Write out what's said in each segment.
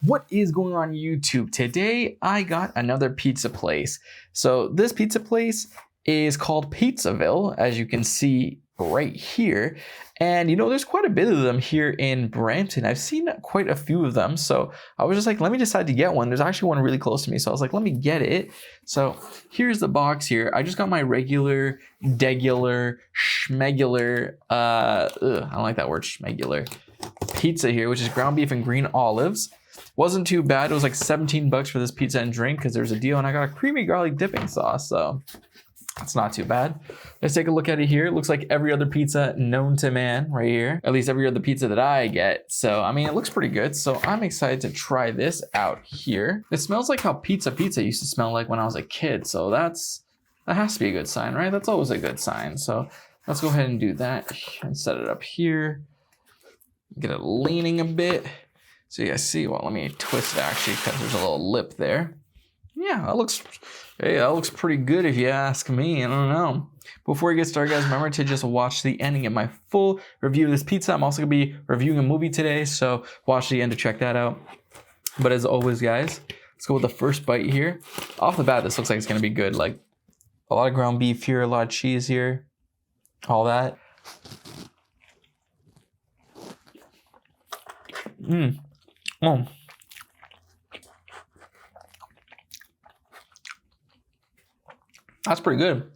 What is going on YouTube? Today I got another pizza place. So this pizza place is called Pizzaville, as you can see right here. And you know, there's quite a bit of them here in Brampton. I've seen quite a few of them. So I was just like, let me decide to get one. There's actually one really close to me. So I was like, let me get it. So here's the box here. I just got my regular, degular, schmegular, I don't like that word, schmegular, pizza here, which is ground beef and green olives. Wasn't too bad. It was like 17 bucks for this pizza and drink because there's a deal, and I got a creamy garlic dipping sauce, so that's not too bad. Let's take a look at it here. It looks like every other pizza known to man right here, at least every other pizza that I get. So I mean, it looks pretty good, so I'm excited to try this out here. It smells like how pizza used to smell like when I was a kid, so that has to be a good sign, right? That's always a good sign. So let's go ahead and do that and set it up here. Get it leaning a bit. So you guys see, well, let me twist it actually because there's a little lip there. Yeah, that looks pretty good if you ask me. I don't know. Before we get started, guys, remember to just watch the ending of my full review of this pizza. I'm also gonna be reviewing a movie today, so watch the end to check that out. But as always, guys, let's go with the first bite here. Off the bat, this looks like it's gonna be good. Like a lot of ground beef here, a lot of cheese here, all that. Oh. That's pretty good.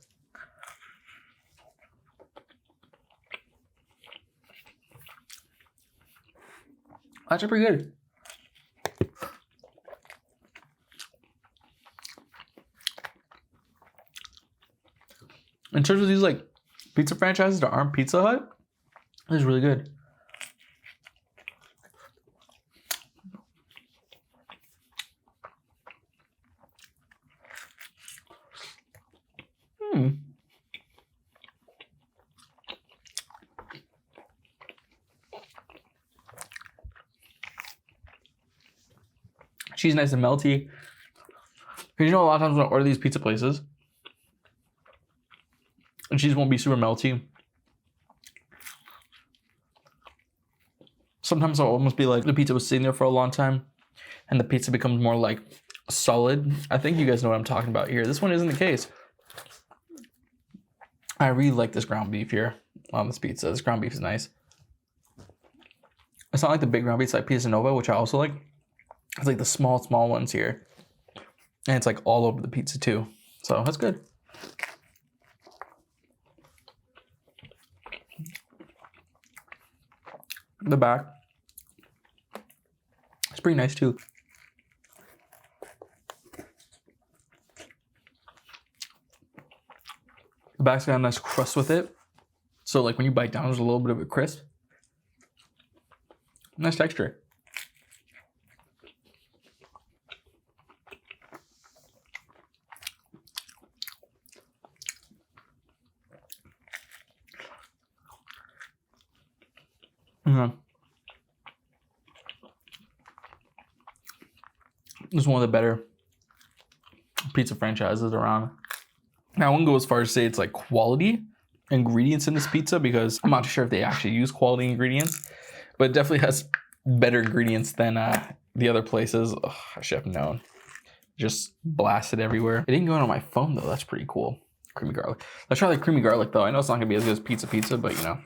That's pretty good. In terms of these like pizza franchises that aren't Pizza Hut, this is really good. Cheese nice and melty. Because you know, a lot of times when I order these pizza places, the cheese won't be super melty. Sometimes it'll almost be like the pizza was sitting there for a long time and the pizza becomes more like solid. I think you guys know what I'm talking about here. This one isn't the case. I really like this ground beef here on this pizza. This ground beef is nice. It's not like the big ground beef like Pizza Nova, which I also like. It's like the small ones here. And it's like all over the pizza too. So that's good. The back. It's pretty nice too. The back's got a nice crust with it. So like when you bite down, there's a little bit of a crisp. Nice texture. This is one of the better pizza franchises around. Now, I wouldn't go as far as to say it's like quality ingredients in this pizza because I'm not sure if they actually use quality ingredients, but it definitely has better ingredients than the other places. Ugh, I should have known. Just blasted everywhere. It didn't go in on my phone though. That's pretty cool. Creamy garlic. Let's try the creamy garlic though. I know it's not gonna be as good as pizza, but you know,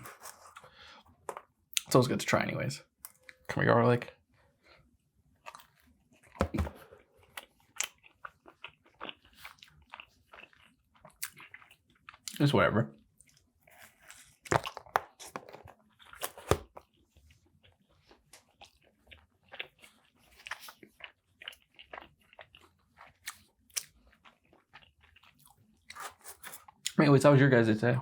it's always good to try anyways. Creamy garlic. Just whatever. Anyways, how was your guys' day?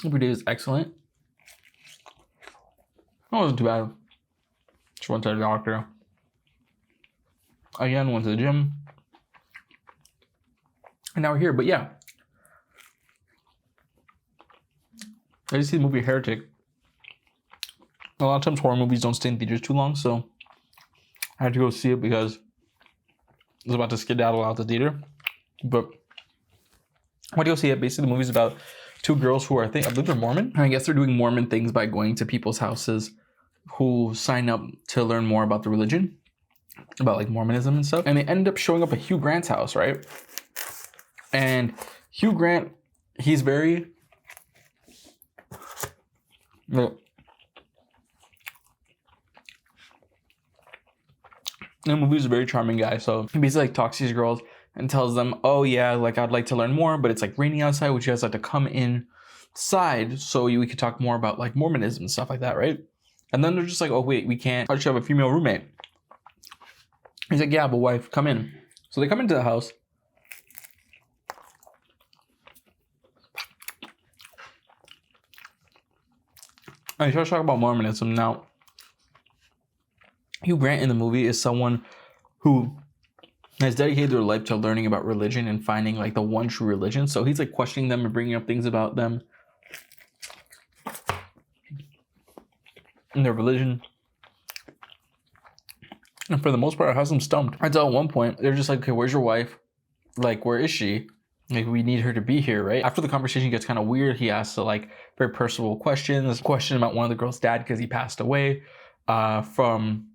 Every day is excellent. It wasn't too bad. Just went to the doctor. Again, went to the gym. And now we're here, but yeah. I just see the movie Heretic. A lot of times horror movies don't stay in theaters too long, so I had to go see it because I was about to skedaddle out the theater. But I went to go see it. Basically, the movie's about two girls who are, I believe they're Mormon. And I guess they're doing Mormon things by going to people's houses who sign up to learn more about the religion, about like Mormonism and stuff. And they end up showing up at Hugh Grant's house, right? And Hugh Grant, he's very... in the movie, he's a very charming guy. So he basically like talks to these girls and tells them, oh yeah, like I'd like to learn more, but it's like raining outside. Would you guys like to come inside so we could talk more about like Mormonism and stuff like that, right? And then they're just like, oh wait, we can't. I just have a female roommate. He's like, yeah, but wife, come in. So they come into the house. And he starts talking about Mormonism. Now, Hugh Grant in the movie is someone who has dedicated their life to learning about religion and finding like the one true religion. So he's like questioning them and bringing up things about them and their religion. And for the most part, it has them stumped. Until at one point, they're just like, okay, where's your wife? Like, where is she? Like, we need her to be here, right? After the conversation gets kind of weird, he asks like very personal questions. A question about one of the girls' dad because he passed away from...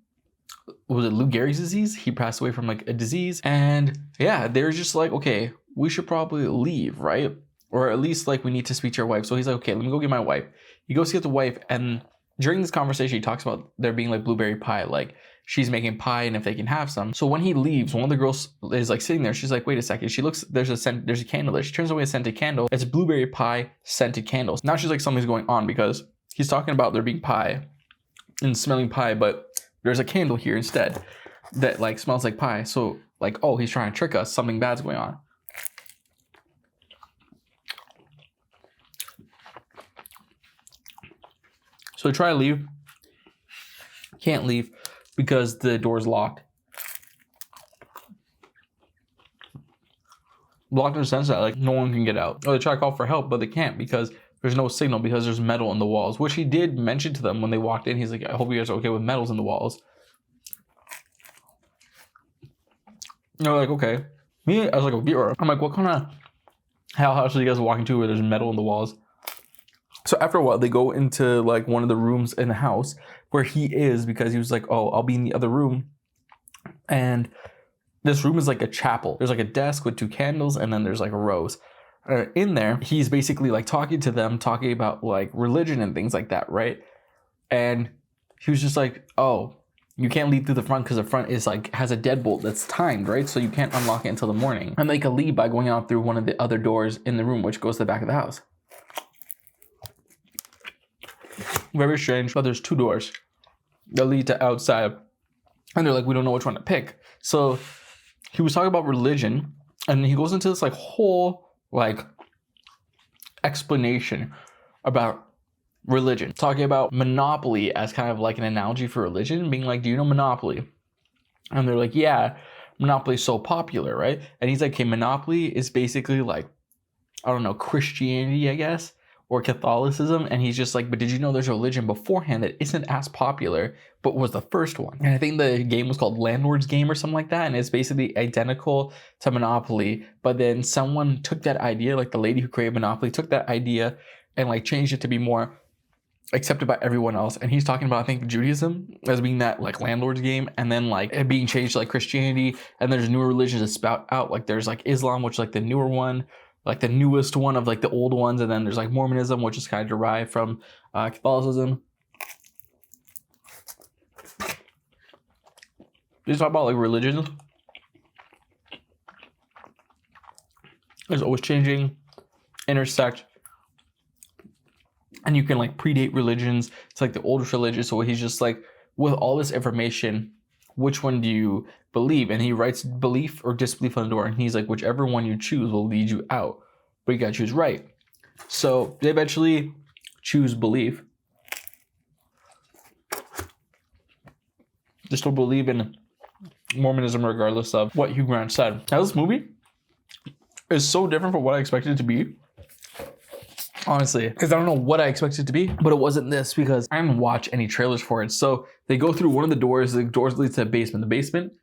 was it Lou Gehrig's disease? He passed away from like a disease. And yeah, they're just like, okay, we should probably leave, right? Or at least like we need to speak to your wife. So he's like, okay, let me go get my wife. He goes to get the wife, and during this conversation, he talks about there being like blueberry pie, like she's making pie and if they can have some. So when he leaves, one of the girls is like sitting there. She's like, wait a second. She looks, there's a candle there. She turns away a scented candle. It's blueberry pie scented candles. Now she's like, something's going on because he's talking about there being pie and smelling pie, but there's a candle here instead that like smells like pie. So like, oh, he's trying to trick us. Something bad's going on. So I try to leave. Can't leave because the door's locked. Locked in the sense that like no one can get out. Or they try to call for help, but they can't because there's no signal because there's metal in the walls, which he did mention to them when they walked in. He's like, I hope you guys are okay with metals in the walls. And they're like, okay. Me, I was like, okay. I'm like, what kind of hell house are you guys walking to where there's metal in the walls? So after a while, they go into like one of the rooms in the house where he is because he was like, oh, I'll be in the other room. And this room is like a chapel. There's like a desk with 2 candles and then there's like a rose. In there, he's basically like talking to them, talking about like religion and things like that, right? And he was just like, oh, you can't leave through the front because the front is like has a deadbolt that's timed, right? So you can't unlock it until the morning. And they can leave by going out through one of the other doors in the room, which goes to the back of the house. Very strange, but there's 2 doors that lead to outside. And they're like, we don't know which one to pick. So he was talking about religion and he goes into this like whole like explanation about religion, talking about Monopoly as kind of like an analogy for religion, being like, do you know Monopoly? And they're like, yeah, Monopoly is so popular, right? And he's like, okay, Monopoly is basically like, I don't know, Christianity, I guess, or Catholicism. And he's just like, but did you know there's a religion beforehand that isn't as popular, but was the first one? And I think the game was called Landlord's Game or something like that. And it's basically identical to Monopoly. But then someone took that idea, like the lady who created Monopoly took that idea and like changed it to be more accepted by everyone else. And he's talking about, I think, Judaism as being that like landlord's game, and then like it being changed to like Christianity. And there's newer religions that spout out. Like there's like Islam, which is like the newer one, like the newest one of like the old ones. And then there's like Mormonism, which is kind of derived from Catholicism. They talk about like religion. It's always changing, intersect. And you can like predate religions. It's like the oldest religion. So he's just like, with all this information, which one do you believe? And he writes belief or disbelief on the door. And he's like, whichever one you choose will lead you out. But you gotta choose right. So they eventually choose belief. They still believe in Mormonism regardless of what Hugh Grant said. Now this movie is so different from what I expected it to be. Honestly, because I don't know what I expected it to be, but it wasn't this because I didn't watch any trailers for it. So they go through one of the doors leads to the basement. The basement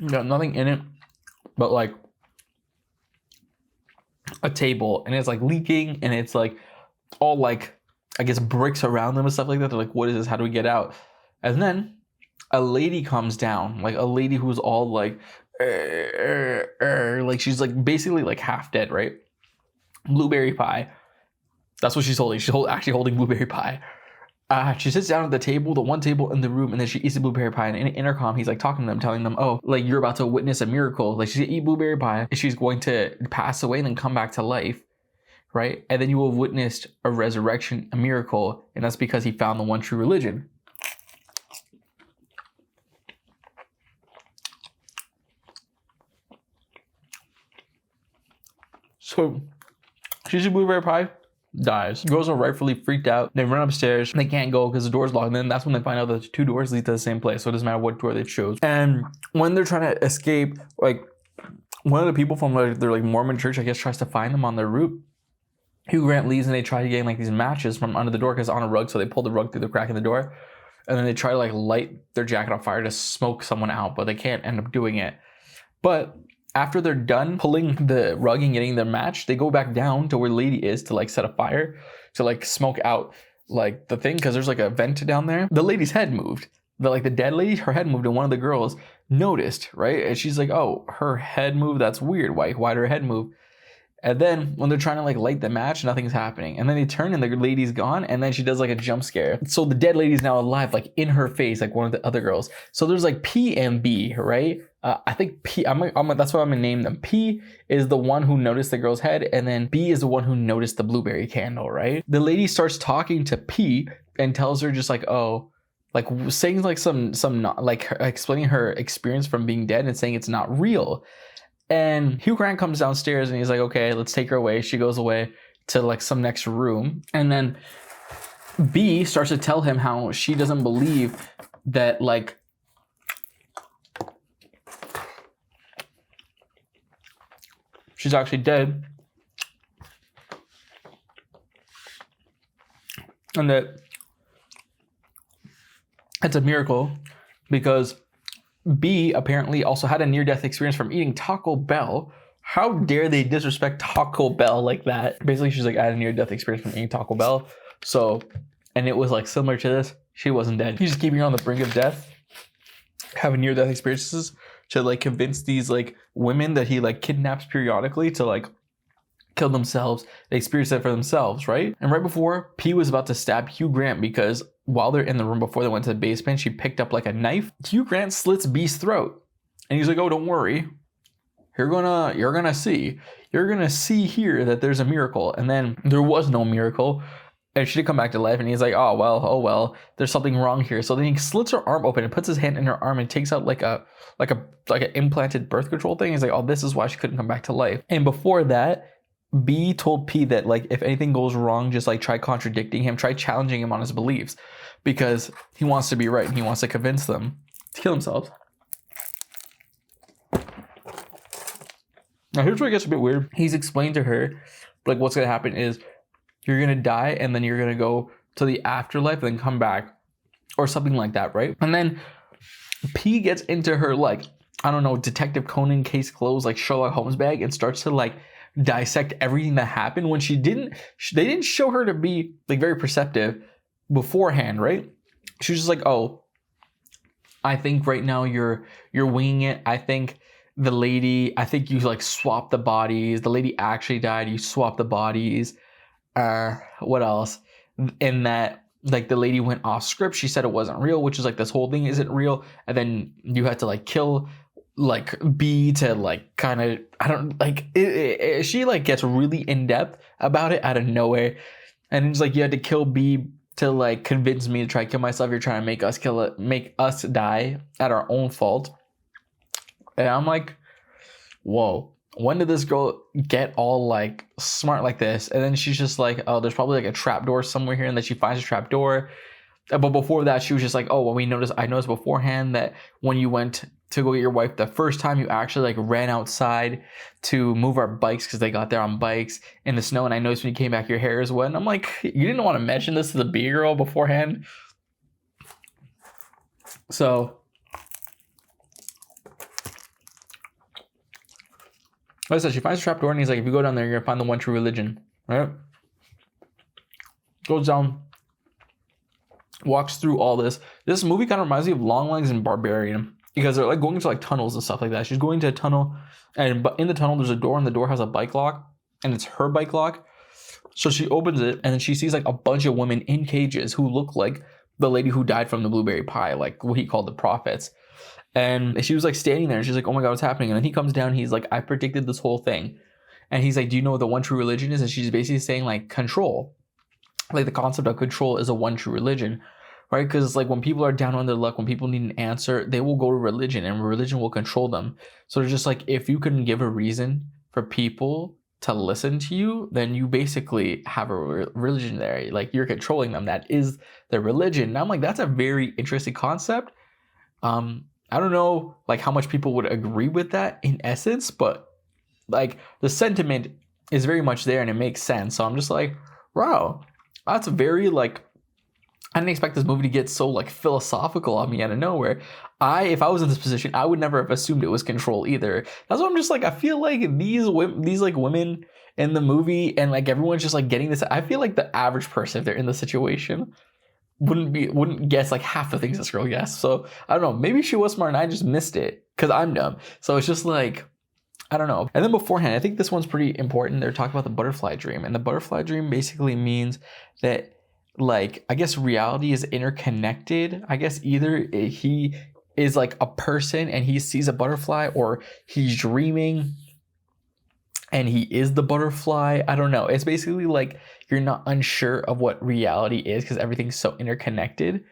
got nothing in it but like a table, and it's like leaking, and it's like all like I guess bricks around them and stuff like that. They're like, what is this? How do we get out? And then a lady comes down, like a lady who's all like like she's like basically like half dead, right? Blueberry pie. That's what she's holding. She's actually holding blueberry pie. She sits down at the table, the one table in the room, and then she eats the blueberry pie. And in an intercom, he's like talking to them, telling them, oh, like you're about to witness a miracle. Like she's gonna eat blueberry pie, and she's going to pass away and then come back to life, right? And then you will have witnessed a resurrection, a miracle, and that's because he found the one true religion. So she eats blueberry pie, dies. Girls are rightfully freaked out. They run upstairs. They can't go because the door's locked. And then that's when they find out that the two doors lead to the same place. So it doesn't matter what door they chose. And when they're trying to escape, like one of the people from their like Mormon church, I guess, tries to find them on their route. Hugh Grant leaves and they try to get like these matches from under the door because it's on a rug. So they pull the rug through the crack in the door. And then they try to like light their jacket on fire to smoke someone out, but they can't end up doing it. But after they're done pulling the rug and getting their match, they go back down to where the lady is to like set a fire to like smoke out like the thing because there's like a vent down there. The lady's head moved. The dead lady, her head moved, and one of the girls noticed, right? And she's like, oh, her head moved. That's weird. Why did her head move? And then when they're trying to like light the match, nothing's happening. And then they turn and the lady's gone. And then she does like a jump scare. So the dead lady's now alive, like in her face, like one of the other girls. So there's like P and B, right? I think P, that's what I'm gonna name them. P is the one who noticed the girl's head. And then B is the one who noticed the blueberry candle, right? The lady starts talking to P and tells her just like, oh, like saying like some not, like explaining her experience from being dead and saying it's not real. And Hugh Grant comes downstairs and he's like, okay, let's take her away. She goes away to like some next room. And then B starts to tell him how she doesn't believe that like she's actually dead. And that it's a miracle because B apparently also had a near-death experience from eating Taco Bell. How dare they disrespect Taco Bell like that? Basically, she's like, I had a near-death experience from eating Taco Bell. So, and it was like similar to this. She wasn't dead. He's just keeping her on the brink of death, having near-death experiences to like convince these like women that he like kidnaps periodically to like kill themselves. They experience that for themselves, right? And right before P was about to stab Hugh Grant because while they're in the room before they went to the basement, she picked up like a knife. Hugh Grant slits B's throat. And he's like, oh, don't worry. You're gonna see here that there's a miracle. And then there was no miracle. And she did come back to life. And he's like, oh well, there's something wrong here. So then he slits her arm open and puts his hand in her arm and takes out like an implanted birth control thing. He's like, oh, this is why she couldn't come back to life. And before that, B told P that like if anything goes wrong, just like try contradicting him, try challenging him on his beliefs because he wants to be right and he wants to convince them to kill themselves. Now here's where it gets a bit weird. He's explained to her like what's gonna happen is you're gonna die and then you're gonna go to the afterlife and then come back or something like that, right? And then P gets into her like, I don't know, Detective Conan case closed like Sherlock Holmes bag and starts to like dissect everything that happened when they didn't show her to be like very perceptive beforehand, right? She was just like, oh, I think right now you're winging it. I think you like swapped the bodies. The lady actually died. You swapped the bodies. What else? In that like the lady went off script. She said it wasn't real, which is like this whole thing isn't real. And then you had to like kill like B to like kind of, I don't like it, she like gets really in depth about it out of nowhere. And it's like you had to kill B to like convince me to try to kill myself. You're trying to make us die at our own fault. And I'm like, whoa, when did this girl get all like smart like this? And then she's just like, oh, there's probably like a trap door somewhere here, and then she finds a trap door. But before that, she was just like, oh, well, I noticed beforehand that when you went to go get your wife the first time, you actually like ran outside to move our bikes because they got there on bikes in the snow. And I noticed when you came back, your hair is wet. And I'm like, you didn't want to mention this to the B girl beforehand. So Like I said, she finds a trap door and he's like, if you go down there, you're gonna find the one true religion, right? Goes down, walks through all this. This movie kind of reminds me of Long Legs and Barbarian because they're like going into like tunnels and stuff like that. She's going to a tunnel, but in the tunnel there's a door and the door has a bike lock, and it's her bike lock. So she opens it and then she sees like a bunch of women in cages who look like the lady who died from the blueberry pie, like what he called the prophets. And she was like standing there and she's like, oh my God, what's happening? And then he comes down, he's like, I predicted this whole thing. And he's like, do you know what the one true religion is? And she's basically saying like control. Like the concept of control is a one true religion, right? Because like when people are down on their luck, when people need an answer, they will go to religion and religion will control them. So it's just like, if you can give a reason for people to listen to you, then you basically have a religion there. Like you're controlling them. That is the religion. And I'm like, that's a very interesting concept. I don't know like how much people would agree with that in essence, but like the sentiment is very much there and it makes sense. So I'm just like, wow, that's very like, I didn't expect this movie to get so like philosophical on me out of nowhere. If I was in this position, I would never have assumed it was control either. That's why I'm just like, I feel like these like women in the movie and like everyone's just like getting this. I feel like the average person, if they're in the situation, wouldn't guess like half the things this girl guessed. So I don't know, maybe she was smart and I just missed it because I'm dumb. So it's just like, I don't know. And then beforehand, I think this one's pretty important. They're talking about the butterfly dream, and the butterfly dream basically means that like, I guess reality is interconnected. I guess either he is like a person and he sees a butterfly, or he's dreaming and he is the butterfly. I don't know. It's basically like you're not unsure of what reality is because everything's so interconnected.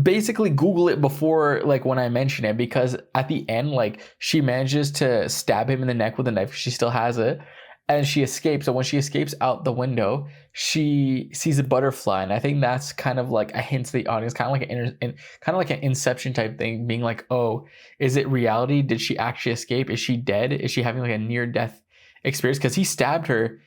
Basically Google it before like when I mention it, because at the end like she manages to stab him in the neck with a knife. She still has it. And she escapes. So when she escapes out the window, she sees a butterfly, and I think that's kind of like a hint to the audience, kind of like an Inception type thing, being like, "Oh, is it reality? Did she actually escape? Is she dead? Is she having like a near-death experience?" Because he stabbed her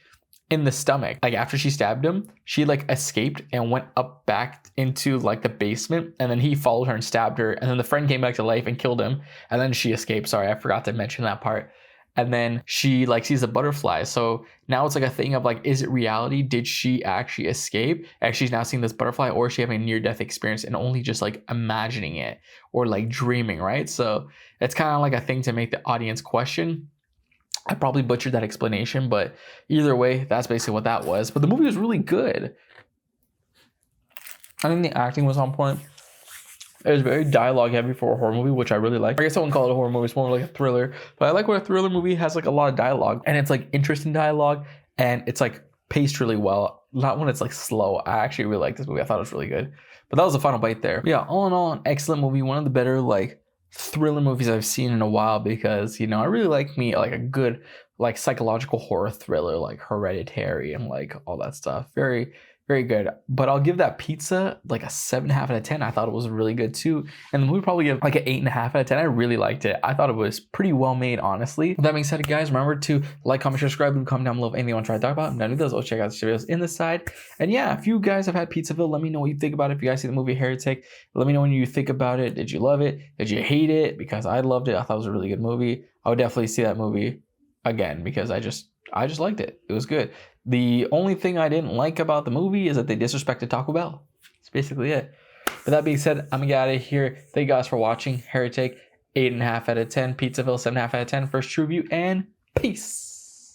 in the stomach. Like after she stabbed him, she like escaped and went up back into like the basement, and then he followed her and stabbed her, and then the friend came back to life and killed him, and then she escaped. Sorry, I forgot to mention that part. And then she like sees a butterfly. So now it's like a thing of like, is it reality? Did she actually escape? And she's now seeing this butterfly, or is she having a near-death experience and only just like imagining it or like dreaming, right? So it's kind of like a thing to make the audience question. I probably butchered that explanation, but either way, that's basically what that was. But the movie was really good. I think the acting was on point. It was very dialogue heavy for a horror movie, which I really like. I guess I wouldn't call it a horror movie, it's more like a thriller. But I like when a thriller movie has like a lot of dialogue, and it's like interesting dialogue, and it's like paced really well. Not when it's like slow. I actually really like this movie. I thought it was really good. But that was the final bite there. But yeah, all in all, an excellent movie. One of the better like thriller movies I've seen in a while, because you know I really like like a good like psychological horror thriller like Hereditary and like all that stuff. Very, very good. But I'll give that pizza like a 7.5 out of 10. I thought it was really good too. And the movie probably give like an 8.5 out of 10. I really liked it. I thought it was pretty well made, honestly. With that being said, guys, remember to like, comment, subscribe, and comment down below if anything you want to try to talk about. And if those, I'll check out the videos in the side. And yeah, if you guys have had Pizzaville, let me know what you think about it. If you guys see the movie Heretic, let me know when you think about it. Did you love it? Did you hate it? Because I loved it. I thought it was a really good movie. I would definitely see that movie again because I just liked it. It was good. The only thing I didn't like about the movie is that they disrespected Taco Bell. That's basically it. With that being said, I'm gonna get out of here. Thank you guys for watching. Heretic, 8.5 out of 10. Pizzaville, 7.5 out of 10. First true review, and peace.